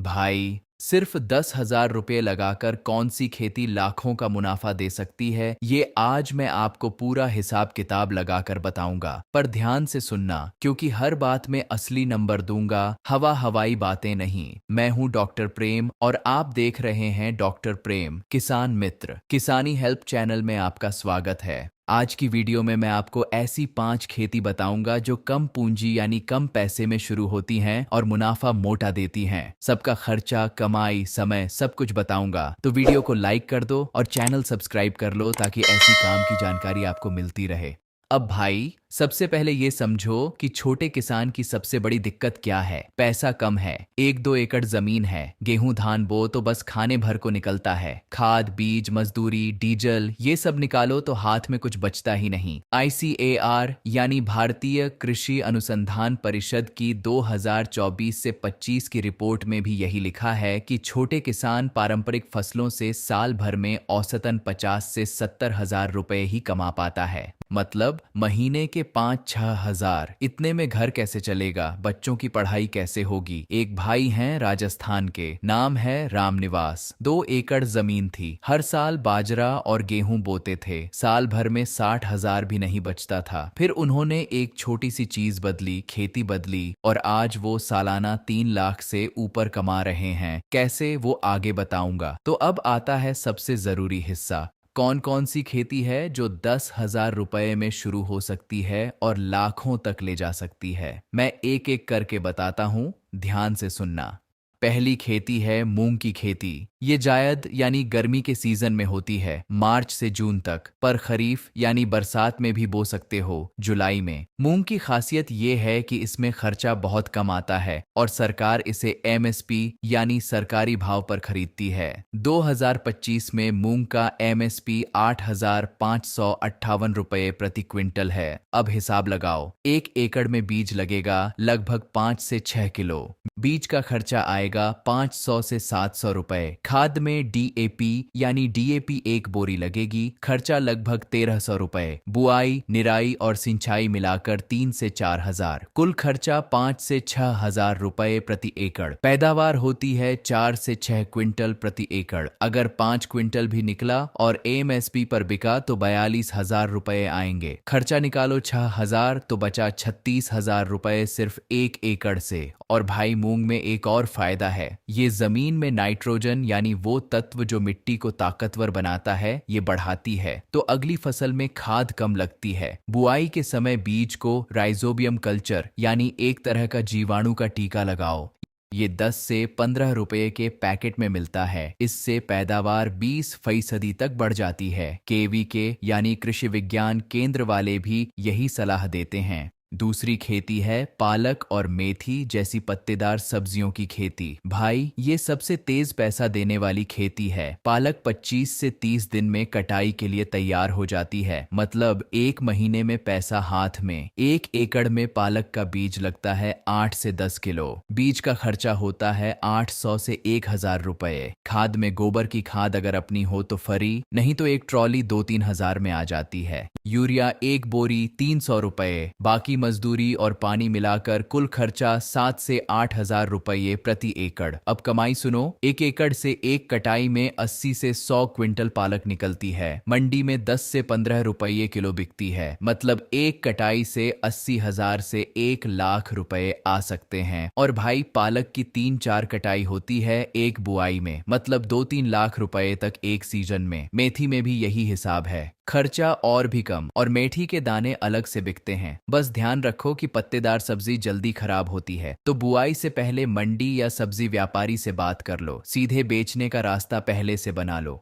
भाई, सिर्फ 10,000 रुपये लगाकर कौन सी खेती लाखों का मुनाफा दे सकती है, ये आज मैं आपको पूरा हिसाब किताब लगाकर बताऊंगा। पर ध्यान से सुनना, क्योंकि हर बात में असली नंबर दूंगा, हवा हवाई बातें नहीं। मैं हूं डॉक्टर प्रेम और आप देख रहे हैं डॉक्टर प्रेम किसान मित्र। किसानी हेल्प चैनल में आपका स्वागत है। आज की वीडियो में मैं आपको ऐसी 5 खेती बताऊंगा जो कम पूंजी यानी कम पैसे में शुरू होती हैं और मुनाफा मोटा देती हैं। सबका खर्चा, कमाई, समय सब कुछ बताऊंगा, तो वीडियो को लाइक कर दो और चैनल सब्सक्राइब कर लो ताकि ऐसी काम की जानकारी आपको मिलती रहे। अब भाई, सबसे पहले ये समझो कि छोटे किसान की सबसे बड़ी दिक्कत क्या है। पैसा कम है, 1-2 एकड़ जमीन है, गेहूं धान बो तो बस खाने भर को निकलता है। खाद, बीज, मजदूरी, डीजल ये सब निकालो तो हाथ में कुछ बचता ही नहीं। ICAR यानी भारतीय कृषि अनुसंधान परिषद की 2024 से 25 की रिपोर्ट में भी यही लिखा है कि छोटे किसान पारंपरिक फसलों से साल भर में औसतन 50 से 70 हजार रुपए ही कमा पाता है। मतलब महीने के 5-6 हजार। इतने में घर कैसे चलेगा, बच्चों की पढ़ाई कैसे होगी। एक भाई हैं राजस्थान के, नाम है रामनिवास। 2 एकड़ जमीन थी, हर साल बाजरा और गेहूं बोते थे। साल भर में 60 हजार भी नहीं बचता था। फिर उन्होंने एक छोटी सी चीज बदली, खेती बदली, और आज वो सालाना 3 लाख से ऊपर कमा रहे हैं। कैसे, वो आगे बताऊंगा। तो अब आता है सबसे जरूरी हिस्सा। कौन कौन सी खेती है जो 10,000 रुपए में शुरू हो सकती है और लाखों तक ले जा सकती है। मैं एक एक करके बताता हूं, ध्यान से सुनना। पहली खेती है मूंग की खेती। ये जायद यानी गर्मी के सीजन में होती है, मार्च से जून तक। पर खरीफ यानी बरसात में भी बो सकते हो, जुलाई में। मूंग की खासियत ये है कि इसमें खर्चा बहुत कम आता है और सरकार इसे MSP यानी सरकारी भाव पर खरीदती है। 2025 में मूंग का MSP 8,558 रुपये प्रति क्विंटल है। अब हिसाब लगाओ, 1 एकड़ में बीज लगेगा लगभग 5 से 6 किलो। बीज का खर्चा आएगा 500 से 700 रुपए। खाद में DAP यानी DAP 1 बोरी लगेगी, खर्चा लगभग 1300 रुपए। बुआई, निराई और सिंचाई मिलाकर 3 से 4 हजार। कुल खर्चा 5 से 6 हजार रुपए प्रति एकड़। पैदावार होती है 4 से 6 क्विंटल प्रति एकड़। अगर 5 क्विंटल भी निकला और MSP पर बिका तो 42 हजार रुपए आएंगे। खर्चा निकालो 6 हजार तो बचा 36 हजार रुपए सिर्फ 1 एकड़ से। और भाई, मूंग में एक और फायदा है, ये जमीन में नाइट्रोजन यानी वो तत्व जो मिट्टी को ताकतवर बनाता है, ये बढ़ाती है। तो अगली फसल में खाद कम लगती है। बुआई के समय बीज को राइजोबियम कल्चर यानी एक तरह का जीवाणु का टीका लगाओ। ये 10 से 15 रुपए के पैकेट में मिलता है। इससे पैदावार 20% तक बढ़ जाती है। KVK यानी कृषि विज्ञान केंद्र वाले भी यही सलाह देते हैं। दूसरी खेती है पालक और मेथी जैसी पत्तेदार सब्जियों की खेती। भाई, ये सबसे तेज पैसा देने वाली खेती है। पालक 25 से 30 दिन में कटाई के लिए तैयार हो जाती है। मतलब 1 महीने में पैसा हाथ में। 1 एकड़ में पालक का बीज लगता है 8 से 10 किलो। बीज का खर्चा होता है 800 से 1,000 रुपए। खाद में गोबर की खाद अगर अपनी हो तो फरी, नहीं तो एक ट्रॉली 2-3 हजार में आ जाती है। यूरिया 1 बोरी 300 रुपए। बाकी मजदूरी और पानी मिलाकर कुल खर्चा 7 से 8 हजार रुपये प्रति एकड़। अब कमाई सुनो, 1 एकड़ से एक कटाई में 80 से 100 क्विंटल पालक निकलती है। मंडी में 10 से 15 रुपये किलो बिकती है। मतलब एक कटाई से 80 हजार से 1 लाख रुपए आ सकते हैं। और भाई, पालक की 3-4 कटाई होती है एक बुआई में। मतलब 2-3 लाख रुपए तक एक सीजन में। मेथी में भी यही हिसाब है, खर्चा और भी कम और मेथी के दाने अलग से बिकते हैं। बस ध्यान रखो कि पत्तेदार सब्जी जल्दी खराब होती है, तो बुआई से पहले मंडी या सब्जी व्यापारी से बात कर लो। सीधे बेचने का रास्ता पहले से बना लो।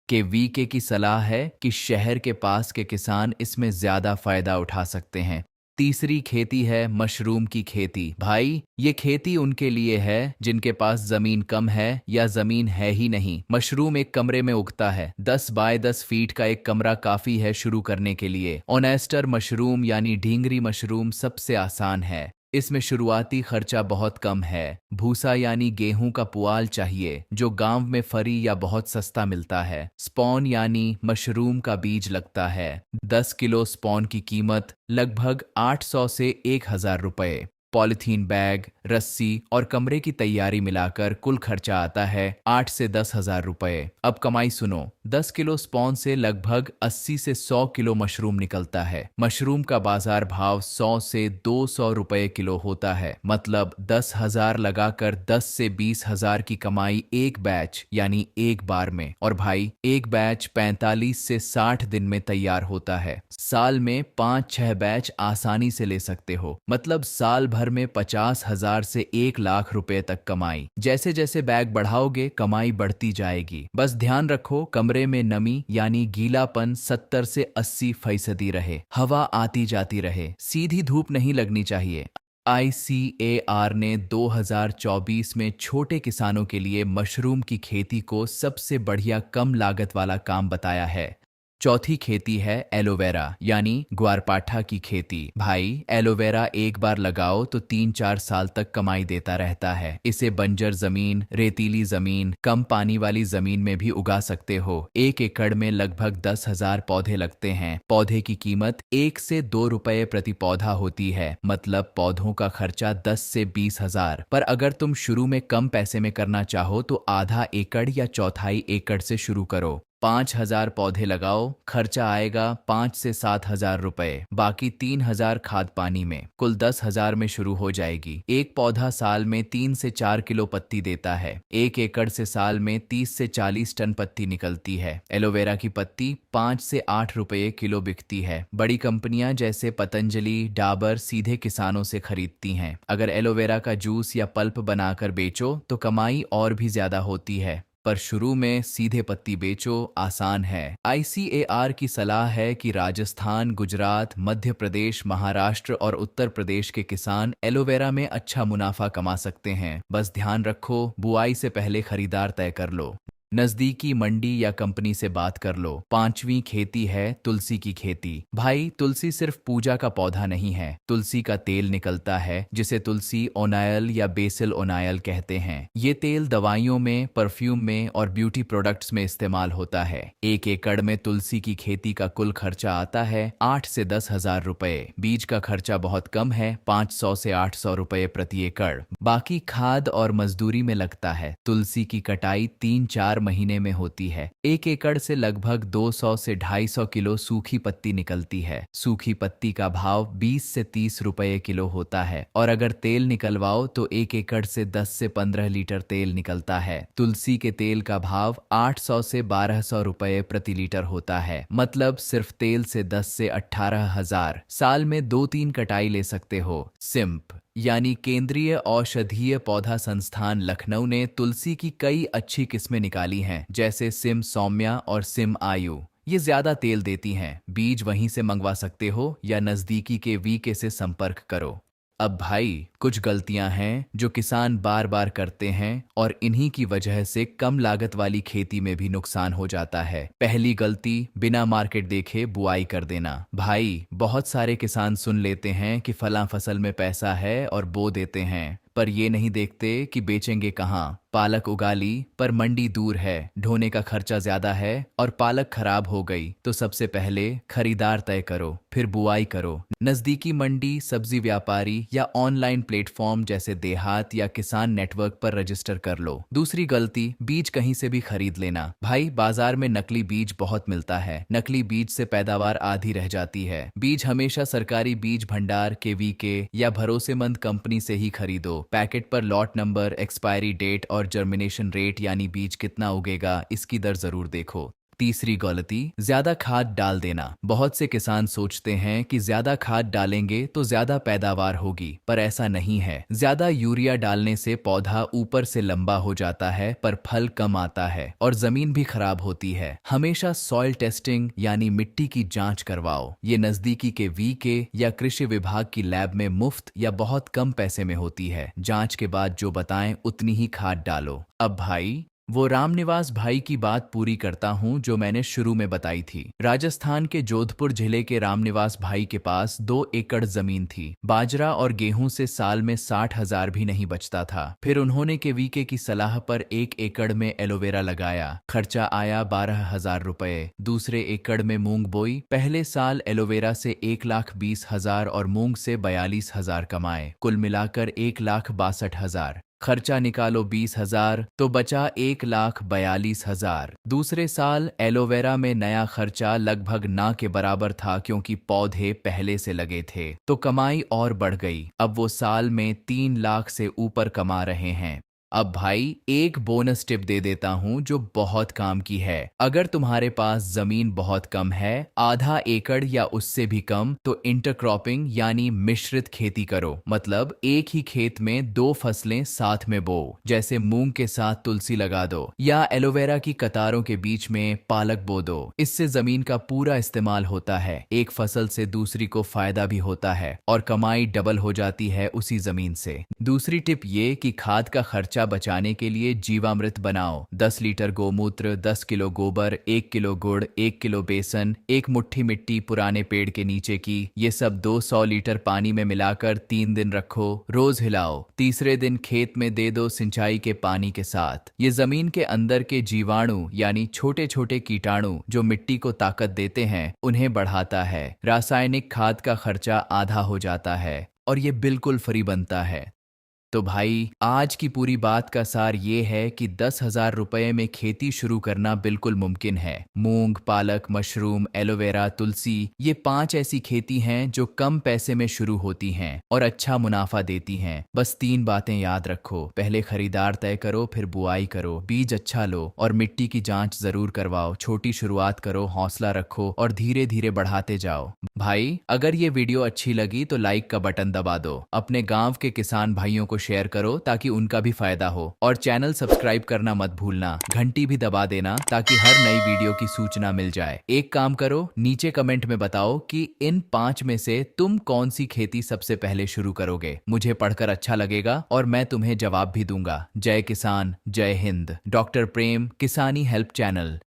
VK की सलाह है कि शहर के पास के किसान इसमें ज्यादा फायदा उठा सकते हैं। तीसरी खेती है मशरूम की खेती। भाई, ये खेती उनके लिए है जिनके पास जमीन कम है या जमीन है ही नहीं। मशरूम एक कमरे में उगता है। 10 बाय 10 फीट का एक कमरा काफी है शुरू करने के लिए। ऑनेस्टर मशरूम यानी ढींगरी मशरूम सबसे आसान है। इसमें शुरुआती खर्चा बहुत कम है। भूसा यानी गेहूं का पुआल चाहिए जो गांव में फरी या बहुत सस्ता मिलता है। स्पॉन यानी मशरूम का बीज लगता है। 10 किलो स्पॉन की कीमत लगभग 800 से 1,000 रुपए। पॉलिथीन बैग, रस्सी और कमरे की तैयारी मिलाकर कुल खर्चा आता है 8 से 10 हजार रुपए। अब कमाई सुनो, 10 किलो स्पॉन से लगभग 80 से 100 किलो मशरूम निकलता है। मशरूम का बाजार भाव 100 से 200 रुपए किलो होता है, मतलब 10 हजार लगाकर 10 से 20 हजार की कमाई एक बैच यानी एक बार में। और भाई, एक बैच 45 से 60 दिन में तैयार होता है। साल में 5-6 बैच आसानी से ले सकते हो, मतलब साल भर में 50 हजार से 1 लाख रुपए तक कमाई। जैसे जैसे बैग बढ़ाओगे कमाई बढ़ती जाएगी। बस ध्यान रखो कमरे में नमी यानी गीलापन 70 से 80% रहे, हवा आती जाती रहे, सीधी धूप नहीं लगनी चाहिए। ICAR ने 2024 में छोटे किसानों के लिए मशरूम की खेती को सबसे बढ़िया कम लागत वाला काम बताया है। चौथी खेती है एलोवेरा यानी ग्वारपाठा की खेती। भाई, एलोवेरा एक बार लगाओ तो 3-4 साल तक कमाई देता रहता है। इसे बंजर जमीन, रेतीली जमीन, कम पानी वाली जमीन में भी उगा सकते हो। 1 एकड़ में लगभग 10 हजार पौधे लगते हैं। पौधे की कीमत 1 से 2 रुपए प्रति पौधा होती है, मतलब पौधों का खर्चा 10 से 20 हजार। पर अगर तुम शुरू में कम पैसे में करना चाहो तो आधा एकड़ या चौथाई एकड़ से शुरू करो। 5 हजार पौधे लगाओ, खर्चा आएगा 5 से 7 हजार रुपए, बाकी 3 हजार खाद पानी में, कुल 10 हजार में शुरू हो जाएगी। एक पौधा साल में 3 से 4 किलो पत्ती देता है। 1 एकड़ से साल में 30 से 40 टन पत्ती निकलती है। एलोवेरा की पत्ती 5 से 8 रुपए किलो बिकती है। बड़ी कंपनियां जैसे पतंजलि, डाबर सीधे किसानों से खरीदती हैं। अगर एलोवेरा का जूस या पल्प बनाकर बेचो तो कमाई और भी ज्यादा होती है, पर शुरू में सीधे पत्ती बेचो, आसान है। ICAR की सलाह है कि राजस्थान, गुजरात, मध्य प्रदेश, महाराष्ट्र और उत्तर प्रदेश के किसान एलोवेरा में अच्छा मुनाफा कमा सकते हैं। बस ध्यान रखो, बुआई से पहले खरीदार तय कर लो। नजदीकी मंडी या कंपनी से बात कर लो। पांचवी खेती है तुलसी की खेती। भाई, तुलसी सिर्फ पूजा का पौधा नहीं है। तुलसी का तेल निकलता है जिसे तुलसी ओनायल या बेसिल ओनायल कहते हैं। ये तेल दवाइयों में, परफ्यूम में और ब्यूटी प्रोडक्ट्स में इस्तेमाल होता है। 1 एकड़ में तुलसी की खेती का कुल खर्चा आता है 8 से 10 हजार रुपए। बीज का खर्चा बहुत कम है, 500 से 800 रुपए प्रति एकड़। बाकी खाद और मजदूरी में लगता है। तुलसी की कटाई 3-4 महीने में होती है। 1 एकड़ से लगभग 200 से 250 किलो सूखी पत्ती निकलती है। सूखी पत्ती का भाव 20 से 30 रुपए किलो होता है, और अगर तेल निकलवाओ तो 1 एकड़ से 10 से 15 लीटर तेल निकलता है। तुलसी के तेल का भाव 800 से 1200 रुपए प्रति लीटर होता है, मतलब सिर्फ तेल से 10 से 18 हजार। साल में 2-3 कटाई ले सकते हो। सिम्प यानी केंद्रीय औषधीय पौधा संस्थान लखनऊ ने तुलसी की कई अच्छी किस्में निकाली हैं, जैसे सिम सौम्या और सिम आयु। ये ज्यादा तेल देती हैं। बीज वहीं से मंगवा सकते हो या नजदीकी के वीके से संपर्क करो। अब भाई, कुछ गलतियां हैं जो किसान बार बार करते हैं और इन्हीं की वजह से कम लागत वाली खेती में भी नुकसान हो जाता है। पहली गलती, बिना मार्केट देखे बुआई कर देना। भाई, बहुत सारे किसान सुन लेते हैं कि फलां फसल में पैसा है और बो देते हैं, पर ये नहीं देखते कि बेचेंगे कहाँ। पालक उगा ली पर मंडी दूर है, ढोने का खर्चा ज्यादा है और पालक खराब हो गई, तो सबसे पहले खरीदार तय करो, फिर बुआई करो। नजदीकी मंडी, सब्जी व्यापारी या ऑनलाइन प्लेटफॉर्म जैसे देहात या किसान नेटवर्क पर रजिस्टर कर लो। दूसरी गलती, बीज कहीं से भी खरीद लेना। भाई, बाजार में नकली बीज बहुत मिलता है। नकली बीज से पैदावार आधी रह जाती है। बीज हमेशा सरकारी बीज भंडार के वीके या भरोसेमंद कंपनी से ही खरीदो। पैकेट पर लॉट नंबर, एक्सपायरी डेट और जर्मिनेशन रेट यानी बीज कितना उगेगा इसकी दर जरूर देखो। तीसरी गलती, ज्यादा खाद डाल देना। बहुत से किसान सोचते हैं कि ज्यादा खाद डालेंगे तो ज्यादा पैदावार होगी, पर ऐसा नहीं है। ज्यादा यूरिया डालने से पौधा ऊपर से लंबा हो जाता है पर फल कम आता है और जमीन भी खराब होती है। हमेशा सॉइल टेस्टिंग यानी मिट्टी की जांच करवाओ। ये नजदीकी के वीके या कृषि विभाग की लैब में मुफ्त या बहुत कम पैसे में होती है। जांच के बाद जो बताएं उतनी ही खाद डालो। अब भाई, वो रामनिवास भाई की बात पूरी करता हूँ जो मैंने शुरू में बताई थी। राजस्थान के जोधपुर जिले के रामनिवास भाई के पास 2 एकड़ जमीन थी। बाजरा और गेहूं से साल में 60,000 भी नहीं बचता था। फिर उन्होंने केवीके की सलाह पर 1 एकड़ में एलोवेरा लगाया। खर्चा आया 12,000 रुपए। दूसरे एकड़ में मूंग बोई। पहले साल एलोवेरा से 1,20,000 और मूंग से 42,000 कमाए। कुल मिलाकर 1,62,000। खर्चा निकालो 20,000 तो बचा 1,42,000। दूसरे साल एलोवेरा में नया खर्चा लगभग ना के बराबर था क्योंकि पौधे पहले से लगे थे, तो कमाई और बढ़ गई। अब वो साल में 3 लाख से ऊपर कमा रहे हैं। अब भाई एक बोनस टिप दे देता हूं जो बहुत काम की है। अगर तुम्हारे पास जमीन बहुत कम है, आधा एकड़ या उससे भी कम, तो इंटरक्रॉपिंग यानी मिश्रित खेती करो। मतलब एक ही खेत में 2 फसलें साथ में बो। जैसे मूंग के साथ तुलसी लगा दो या एलोवेरा की कतारों के बीच में पालक बो दो। इससे जमीन का पूरा इस्तेमाल होता है, एक फसल से दूसरी को फायदा भी होता है और कमाई डबल हो जाती है उसी जमीन से। दूसरी टिप ये कि खाद का खर्चा बचाने के लिए जीवामृत बनाओ। 10 लीटर गोमूत्र, 10 किलो गोबर, 1 किलो गुड़, 1 किलो बेसन, 1 मुट्ठी मिट्टी पुराने पेड़ के नीचे की, ये सब 200 लीटर पानी में मिलाकर 3 दिन रखो। रोज हिलाओ। तीसरे दिन खेत में दे दो सिंचाई के पानी के साथ। ये जमीन के अंदर के जीवाणु यानी छोटे छोटे कीटाणु जो मिट्टी को ताकत देते हैं, उन्हें बढ़ाता है। रासायनिक खाद का खर्चा आधा हो जाता है और ये बिल्कुल फ्री बनता है। तो भाई आज की पूरी बात का सार ये है कि 10,000 रुपए में खेती शुरू करना बिल्कुल मुमकिन है। मूंग, पालक, मशरूम, एलोवेरा, तुलसी, ये 5 ऐसी खेती हैं जो कम पैसे में शुरू होती हैं और अच्छा मुनाफा देती हैं। बस 3 बातें याद रखो। पहले खरीदार तय करो, फिर बुआई करो, बीज अच्छा लो और मिट्टी की जांच जरूर करवाओ। छोटी शुरुआत करो, हौसला रखो और धीरे धीरे बढ़ाते जाओ। भाई अगर ये वीडियो अच्छी लगी तो लाइक का बटन दबा दो। अपने गांव के किसान भाइयों को शेयर करो ताकि उनका भी फायदा हो और चैनल सब्सक्राइब करना मत भूलना। घंटी भी दबा देना ताकि हर नई वीडियो की सूचना मिल जाए। एक काम करो, नीचे कमेंट में बताओ कि इन 5 में से तुम कौन सी खेती सबसे पहले शुरू करोगे। मुझे पढ़कर अच्छा लगेगा और मैं तुम्हें जवाब भी दूंगा। जय किसान, जय हिंद। डॉक्टर प्रेम, किसानी हेल्प चैनल।